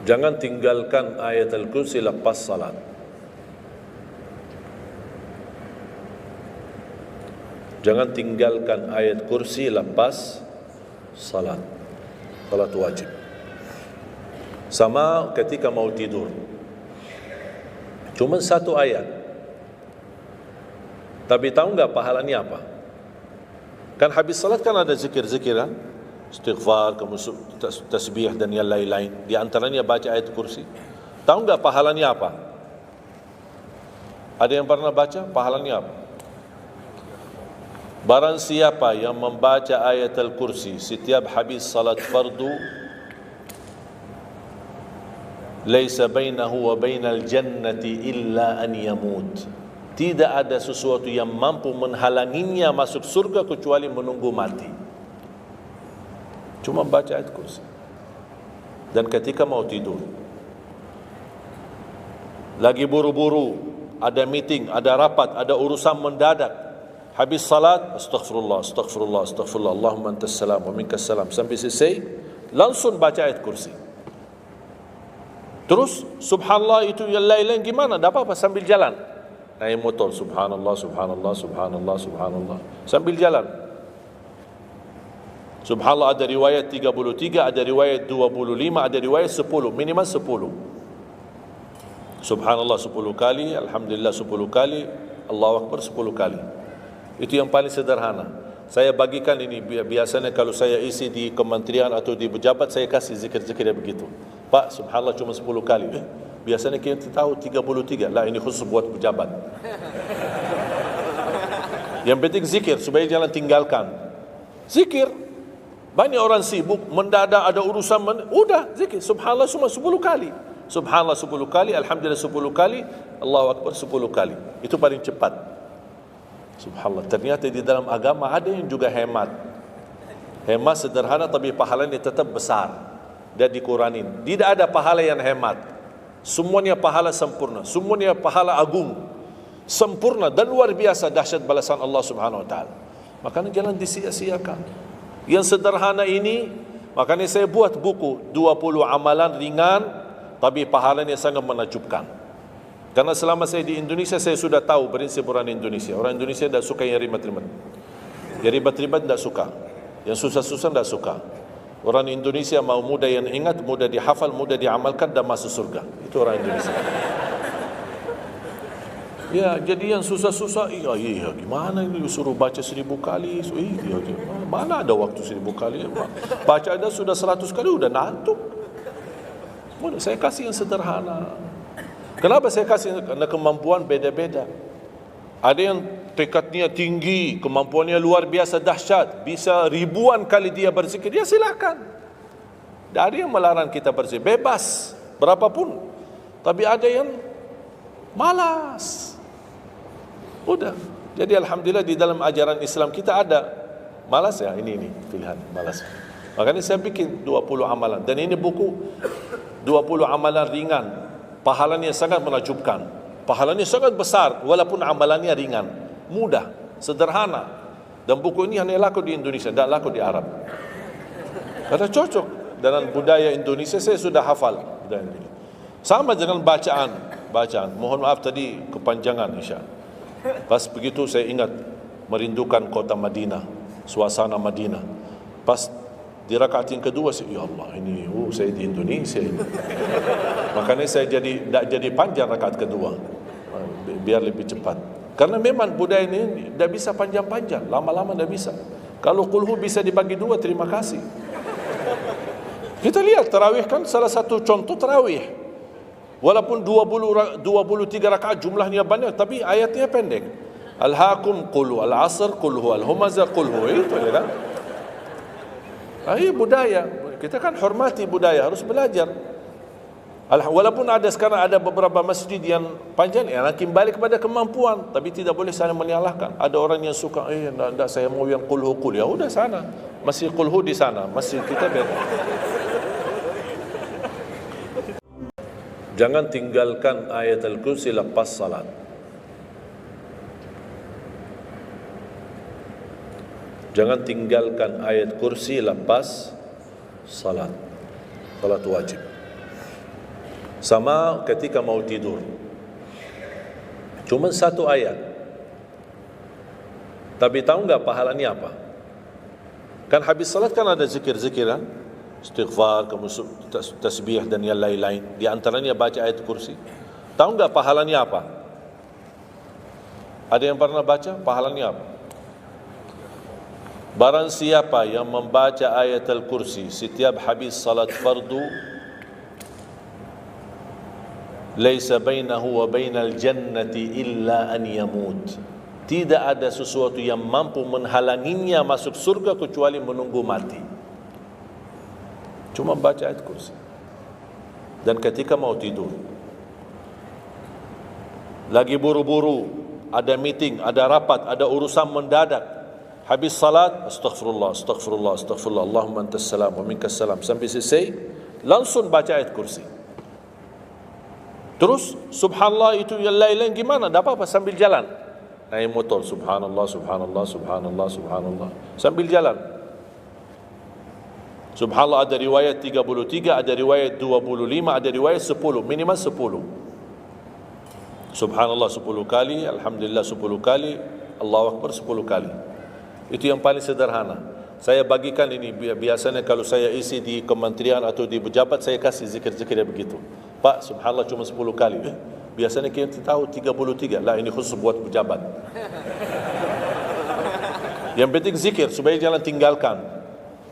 Jangan tinggalkan ayat al-kursi lepas salat. Jangan tinggalkan ayat kursi lepas salat. Salat wajib. Sama ketika mau tidur. Cuma satu ayat. Tapi tahu enggak pahalanya apa? Kan habis salat kan ada zikir-zikir kan? Istighfar, tasbih dan yang lain-lain. Di antaranya baca ayat kursi. Tahu enggak pahalanya apa? Ada yang pernah baca pahalanya apa? Barang siapa yang membaca ayat al-kursi setiap habis salat fardu, laisa bainahu wa bainal jannati illa an yamut. Tidak ada sesuatu yang mampu menghalanginya masuk surga kecuali menunggu mati. Cuma baca ayat kursi. Dan ketika mau tidur, lagi buru-buru, ada meeting, ada rapat, ada urusan mendadak, habis salat, astaghfirullah, astaghfirullah, astaghfirullah, Allahumma antas salam wa minkas salam, sampai selesai, langsung baca ayat kursi. Terus, subhanallah itu yang lain-lain gimana? Tak apa-apa, sambil jalan. Naik motor, subhanallah, subhanallah, subhanallah, subhanallah, sambil jalan. Subhanallah ada riwayat 33, ada riwayat 25, ada riwayat 10, minimal 10. Subhanallah 10 kali, alhamdulillah 10 kali, Allahu Akbar 10 kali. Itu yang paling sederhana. Saya bagikan ini, biasanya kalau saya isi di kementerian atau di pejabat, saya kasih zikir-zikir begitu. Pak, subhanallah cuma 10 kali. Biasanya kita tahu 33. Lah, ini khusus buat pejabat. Yang penting zikir, supaya jangan tinggalkan. Zikir. Banyak orang sibuk, mendadak ada urusan, udah zikir. Subhanallah cuma 10 kali. Subhanallah 10 kali, alhamdulillah 10 kali, Allahu Akbar 10 kali. Itu paling cepat. Subhanallah. Ternyata di dalam agama ada yang juga hemat. Hemat sederhana tapi pahalanya tetap besar. Dan dikuranin. Tidak ada pahala yang hemat. Semuanya pahala sempurna. Semuanya pahala agung. Sempurna dan luar biasa dahsyat balasan Allah Subhanahu Wa Taala. Makanya jangan disia-siakan. Yang sederhana ini, makanya saya buat buku 20 amalan ringan tapi pahalanya sangat menakjubkan. Karena selama saya di Indonesia, saya sudah tahu prinsip orang Indonesia. Orang Indonesia tidak suka yang ribet-ribet. Yang ribet-ribet tidak suka. Yang susah-susah tidak suka. Orang Indonesia mau mudah yang ingat, mudah dihafal, mudah diamalkan dan masuk surga. Itu orang Indonesia. Ya, jadi yang susah-susah, iya, gimana ini suruh baca 1000 kali? Iya, mana ada waktu 1000 kali? Baca ada sudah 100 kali, udah ngantuk. Saya kasih yang sederhana. Kenapa saya kasih? Karena kemampuan beda-beda. Ada yang tekadnya tinggi, kemampuannya luar biasa dahsyat, bisa ribuan kali dia berzikir, ya silakan. Tidak ada yang melarang kita berzikir, bebas, berapapun. Tapi ada yang malas. Udah. Jadi alhamdulillah di dalam ajaran Islam kita ada malas ya, ini pilihan malas. Makanya saya bikin 20 amalan. Dan ini buku 20 amalan ringan. Pahalanya sangat menakjubkan. Pahalanya sangat besar walaupun amalannya ringan. Mudah, sederhana. Dan buku ini hanya laku di Indonesia, tidak laku di Arab. Karena cocok dengan budaya Indonesia, saya sudah hafal budaya Indonesia. Sama dengan bacaan. Mohon maaf tadi kepanjangan insya. Pas begitu saya ingat merindukan kota Madinah, suasana Madinah. Pas di rakaat yang kedua, ya Allah ini, saya di Indonesia ini. Makanya saya tidak jadi panjang rakaat kedua, biar lebih cepat. Karena memang budaya ini tidak bisa panjang-panjang, lama-lama tidak bisa. Kalau kulhu bisa dibagi 2, terima kasih. Kita lihat tarawih kan salah satu contoh tarawih. Walaupun 23 rakaat jumlahnya banyak, tapi ayatnya pendek. Al-hakum qulhu, al-asr qulhu, al-humazah qulhu. Itu ya kan? Ini budaya. Kita kan hormati budaya, harus belajar. Walaupun ada sekarang ada beberapa masjid yang panjang, ya kembali kepada kemampuan, tapi tidak boleh saling menyalahkan. Ada orang yang suka, enggak, saya mau yang qulhu qul. Ya udah sana. Masih qulhu di sana, masjid kita beda. Jangan tinggalkan ayat al-kursi lepas salat. Jangan tinggalkan ayat kursi lepas salat. Salat wajib. Sama ketika mau tidur. Cuma satu ayat. Tapi tahu enggak pahalanya apa? Kan habis salat kan ada zikir-zikir kan? Istighfar, tasbih dan yang lain-lain. Di antaranya baca ayat kursi. Tahu enggak pahalanya apa? Ada yang pernah baca pahalanya apa? Barang siapa yang membaca ayat al-kursi setiap habis salat fardu, laisa bainahu wa bainal jannati illa an yamut. Tidak ada sesuatu yang mampu menghalanginya masuk surga kecuali menunggu mati. Cuma baca ayat kursi. Dan ketika mau tidur, lagi buru-buru, ada meeting, ada rapat, ada urusan mendadak, habis salat, astaghfirullah, astaghfirullah, astaghfirullah, Allahumma antas salam wa minkas salam, sampai selesai, langsung baca ayat kursi. Terus subhanallah itu yang lain-lain gimana? Tak apa-apa, sambil jalan. Naik motor, subhanallah, subhanallah, subhanallah, subhanallah, sambil jalan. Subhanallah ada riwayat 33, ada riwayat 25, ada riwayat 10, minimal 10. Subhanallah 10 kali, alhamdulillah 10 kali, Allahu Akbar 10 kali. Itu yang paling sederhana. Saya bagikan ini, biasanya kalau saya isi di kementerian atau di pejabat, saya kasih zikir-zikir begitu. Pak, subhanallah cuma 10 kali. Biasanya kita tahu 33. Lah, ini khusus buat pejabat. Yang penting zikir, supaya jangan tinggalkan.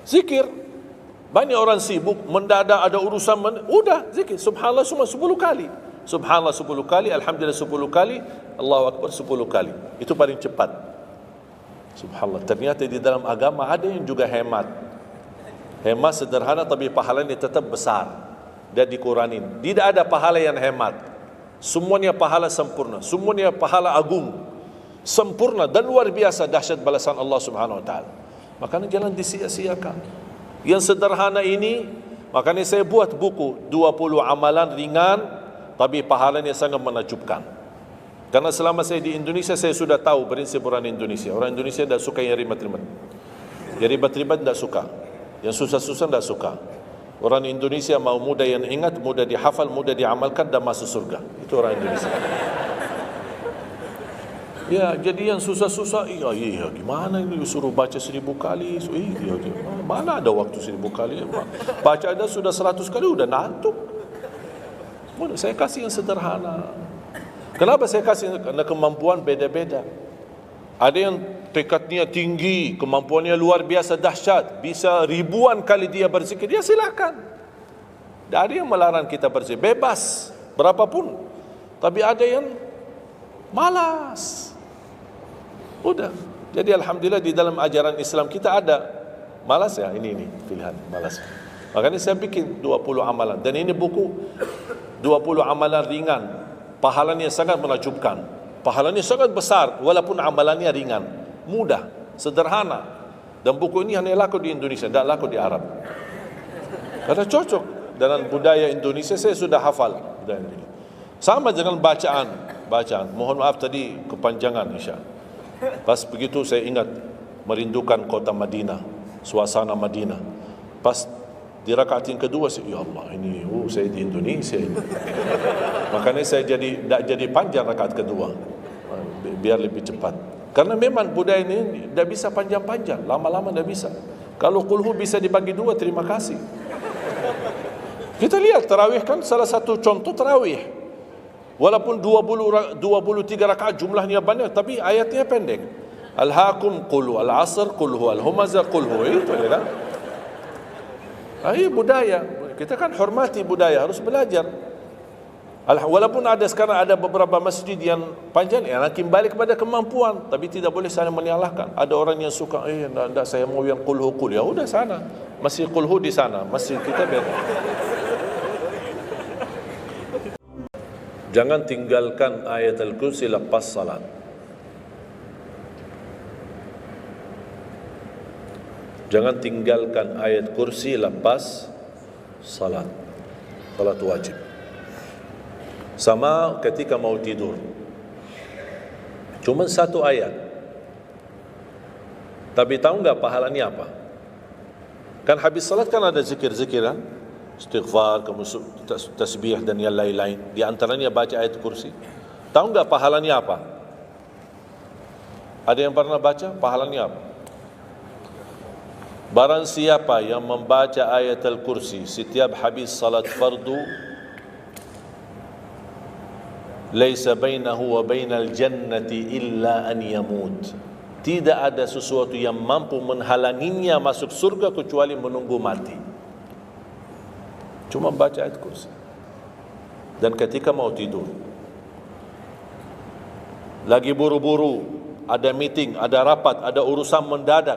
Zikir. Banyak orang sibuk, mendadak ada urusan, udah zikir. Subhanallah cuma 10 kali. Subhanallah 10 kali, alhamdulillah 10 kali, Allahu Akbar 10 kali. Itu paling cepat. Subhanallah. Ternyata di dalam agama ada yang juga hemat. Hemat sederhana tapi pahalanya tetap besar. Dan dikuranin. Tidak ada pahala yang hemat. Semuanya pahala sempurna. Semuanya pahala agung. Sempurna dan luar biasa dahsyat balasan Allah Subhanahu Wa Taala. Makanya jangan disia-siakan. Yang sederhana ini, makanya saya buat buku 20 amalan ringan tapi pahalanya sangat menakjubkan. Karena selama saya di Indonesia, saya sudah tahu prinsip orang Indonesia. Orang Indonesia tidak suka yang ribet-ribet. Yang ribet-ribet tidak suka. Yang susah-susah tidak suka. Orang Indonesia mau mudah yang ingat, mudah dihafal, mudah diamalkan dan masuk surga. Itu orang Indonesia. Ya, jadi yang susah-susah, iya, gimana ini suruh baca 1000 kali? Iya, mana ada waktu 1000 kali? Baca ada sudah 100 kali, udah ngantuk. Saya kasih yang sederhana. Kenapa saya kasih? Karena kemampuan beda-beda. Ada yang tekadnya tinggi, kemampuannya luar biasa dahsyat, bisa ribuan kali dia berzikir, ya silakan. Tak ada yang melarang kita berzikir, bebas, berapapun. Tapi ada yang malas. Udah. Jadi alhamdulillah di dalam ajaran Islam kita ada malas ya, ini pilihan malas. Makanya saya bikin 20 amalan. Dan ini buku 20 amalan ringan, pahalanya sangat menakjubkan. Pahalanya sangat besar walaupun amalannya ringan, mudah, sederhana. Dan buku ini hanya laku di Indonesia, tidak laku di Arab. Karena cocok dengan budaya Indonesia, saya sudah hafal budaya Indonesia. Sama dengan bacaan. Mohon maaf tadi kepanjangan insya. Pas begitu saya ingat merindukan kota Madinah, suasana Madinah. Pas di rakaat yang kedua, ya Allah, ini saya di Indonesia ini. Makanya saya tidak jadi panjang rakaat kedua, biar lebih cepat. Karena memang budaya ini tidak bisa panjang-panjang, lama-lama tidak bisa. Kalau kulhu bisa dibagi dua, terima kasih. Kita lihat tarawih kan salah satu contoh tarawih. Walaupun 23 rakaat jumlahnya banyak, tapi ayatnya pendek. Al-hakum qulhu, al-asr qulhu, al-humazah qulhu. Itu ya kan? Ini budaya. Kita kan hormati budaya, harus belajar. Walaupun ada sekarang ada beberapa masjid yang panjang, nanti balik kepada kemampuan, tapi tidak boleh saling menyalahkan. Ada orang yang suka, enggak, saya mau yang qulhu qul. Ya udah sana, masih qulhu di sana, masjid kita beda. Jangan tinggalkan ayat al-kursi lepas salat. Jangan tinggalkan ayat kursi lepas salat. Salat wajib. Sama ketika mau tidur. Cuma satu ayat. Tapi tahu enggak pahalanya apa? Kan habis salat kan ada zikir-zikir kan? istighfar, tasbih dan yang lain-lain. Di antaranya baca ayat kursi. Tahu enggak pahalanya apa? Ada yang pernah baca pahalanya apa? Barang siapa yang membaca ayat al-kursi setiap habis salat fardu, laisa bainahu wa bainal jannati illa an yamut. Tidak ada sesuatu yang mampu menghalanginya masuk surga kecuali menunggu mati. Cuma baca ayat kursi. Dan ketika mau tidur, lagi buru-buru, ada meeting, ada rapat, ada urusan mendadak,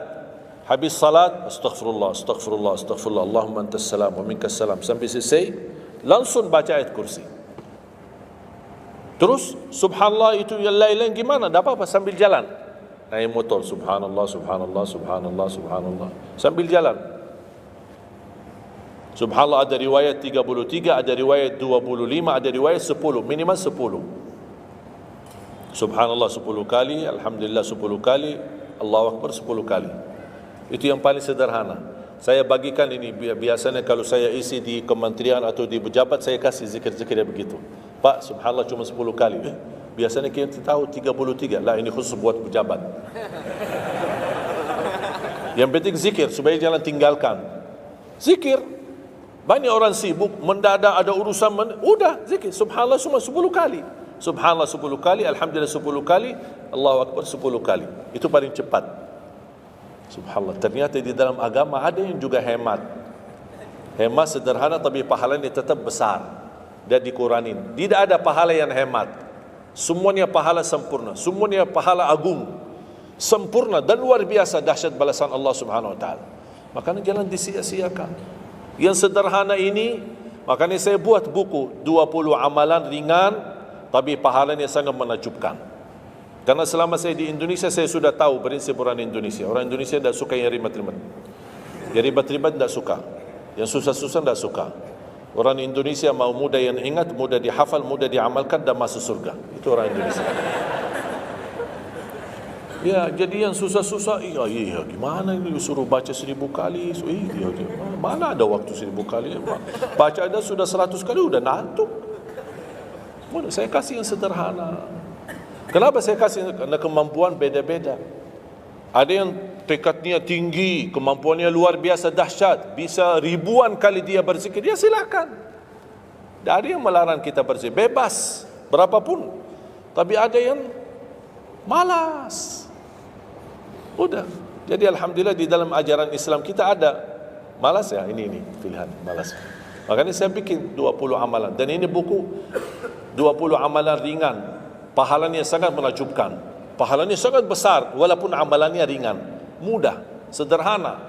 habis salat, astaghfirullah, astaghfirullah, astaghfirullah, Allahumma antas salam wa minkas salam, sampai selesai, langsung baca ayat kursi. Terus subhanallah itu yang lain-lain gimana? Tak apa-apa, sambil jalan. Naik motor, subhanallah, subhanallah, subhanallah, subhanallah, sambil jalan. Subhanallah ada riwayat 33, ada riwayat 25, ada riwayat 10, minimal 10. Subhanallah 10 kali, alhamdulillah 10 kali, Allahu Akbar 10 kali. Itu yang paling sederhana. Saya bagikan ini, biasanya kalau saya isi di kementerian atau di pejabat, saya kasih zikir-zikir begitu. Pak, subhanallah cuma 10 kali. Biasanya kita tahu 33. Lah, ini khusus buat pejabat. Yang penting zikir, supaya jangan tinggalkan. Zikir. Banyak orang sibuk, mendadak ada urusan, udah zikir. Subhanallah cuma 10 kali. Subhanallah 10 kali, alhamdulillah 10 kali, Allahu Akbar 10 kali. Itu paling cepat. Subhanallah. Ternyata di dalam agama ada yang juga hemat. Hemat sederhana tapi pahalanya tetap besar dan dikuranin. Tidak ada pahala yang hemat. Semuanya pahala sempurna, semuanya pahala agung, sempurna dan luar biasa dahsyat balasan Allah Subhanahu wa taala. Makanya jangan disia-siakan. Yang sederhana ini, makanya saya buat buku 20 amalan ringan tapi pahalanya sangat menakjubkan. Karena selama saya di Indonesia, saya sudah tahu prinsip orang Indonesia. Orang Indonesia tidak suka yang ribet-ribet. Yang ribet-ribet tidak suka. Yang susah-susah tidak suka. Orang Indonesia mau mudah yang ingat, mudah dihafal, mudah diamalkan dan masuk surga. Itu orang Indonesia. Ya, jadi yang susah-susah, iya, gimana ini suruh baca 1000 kali? Iya, mana ada waktu 1000 kali? Baca ada sudah 100 kali, udah ngantuk. Saya kasih yang sederhana. Kenapa saya kasih? Karena kemampuan beda-beda. Ada yang tekadnya tinggi, kemampuannya luar biasa dahsyat, bisa ribuan kali dia berzikir, ya silakan. Tak ada yang melarang kita berzikir, bebas, berapapun. Tapi ada yang malas. Udah. Jadi alhamdulillah di dalam ajaran Islam kita ada. Malas ya, ini pilihan, malas. Makanya saya bikin 20 amalan. Dan ini buku 20 amalan ringan. Pahalanya sangat menakjubkan. Pahalanya sangat besar walaupun amalannya ringan. Mudah, sederhana.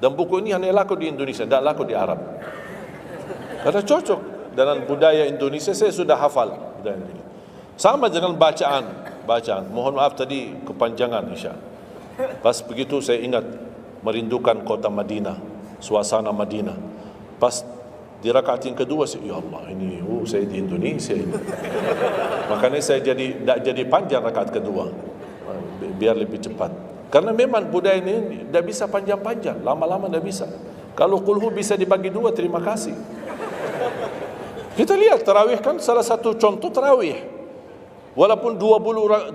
Dan buku ini hanya laku di Indonesia, tidak laku di Arab. Karena cocok dengan budaya Indonesia, saya sudah hafal budaya Indonesia. Sama dengan bacaan. Mohon maaf tadi kepanjangan insya. Pas begitu saya ingat merindukan kota Madinah, suasana Madinah. Pas di rakaat yang kedua, ya Allah, ini saya di Indonesia ini. Makanya saya tidak jadi panjang rakaat kedua, biar lebih cepat. Karena memang budaya ini tidak bisa panjang-panjang, lama-lama tidak bisa. Kalau kulhu bisa dibagi 2, terima kasih. Kita lihat tarawih kan salah satu contoh tarawih. Walaupun 23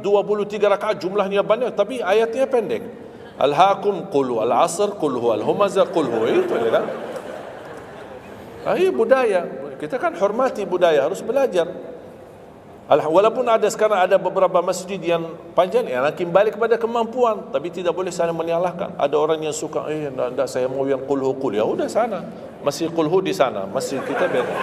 rakaat jumlahnya banyak, tapi ayatnya pendek. Al-hakum qul al-asr qul al-humazah qul itu ya kan. Ini budaya. Kita kan hormati budaya, harus belajar. Walaupun ada sekarang ada beberapa masjid yang panjang, kembali kepada kemampuan, tapi tidak boleh saling menyalahkan. Ada orang yang suka, enggak, saya mau yang qul ya udah sana. Masjid qul di sana, masjid kita beda.